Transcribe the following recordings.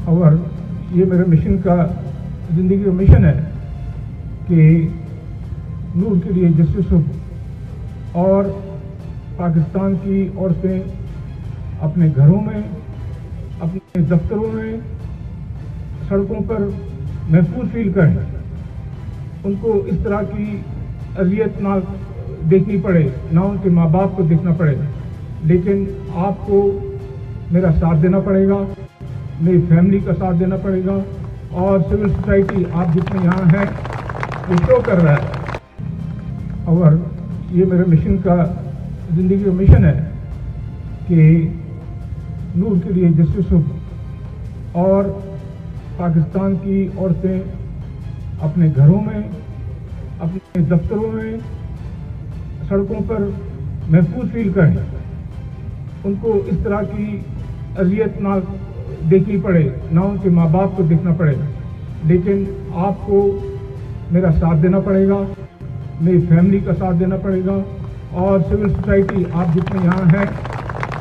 और ये मेरे मिशन का ज़िंदगी का मिशन है कि नूर के लिए जस्टिस हो और पाकिस्तान की औरतें अपने घरों में, अपने दफ्तरों में, सड़कों पर महफूज फील करें, उनको इस तरह की अजियत ना देखनी पड़े, ना उनके माँ बाप को देखना पड़े। लेकिन आपको मेरा साथ देना पड़ेगा, मेरी फैमिली का साथ देना पड़ेगा और सिविल सोसाइटी आप जितने यहाँ हैं वो शो कर रहा है। और ये मेरे मिशन का ज़िंदगी का मिशन है कि नूर के लिए जस्टिस हो और पाकिस्तान की औरतें अपने घरों में, अपने दफ्तरों में, सड़कों पर महफूज फील करें, उनको इस तरह की अजियत ना देखनी पड़े, ना उनके माँ बाप को देखना पड़े। लेकिन आपको मेरा साथ देना पड़ेगा, मेरी फैमिली का साथ देना पड़ेगा और सिविल सोसाइटी आप जितने यहाँ हैं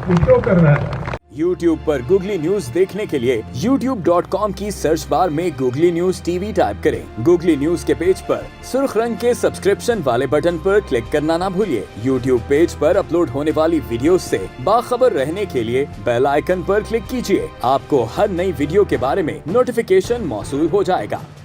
वो शो कर रहा है। YouTube पर गूगली न्यूज देखने के लिए youtube.com की सर्च बार में गूगली न्यूज टीवी टाइप करें। गूगली न्यूज के पेज पर सुर्ख रंग के सब्सक्रिप्शन वाले बटन पर क्लिक करना ना भूलिए। YouTube पेज पर अपलोड होने वाली वीडियो से बाखबर रहने के लिए बेल आइकन पर क्लिक कीजिए। आपको हर नई वीडियो के बारे में नोटिफिकेशन मौसूल हो जाएगा।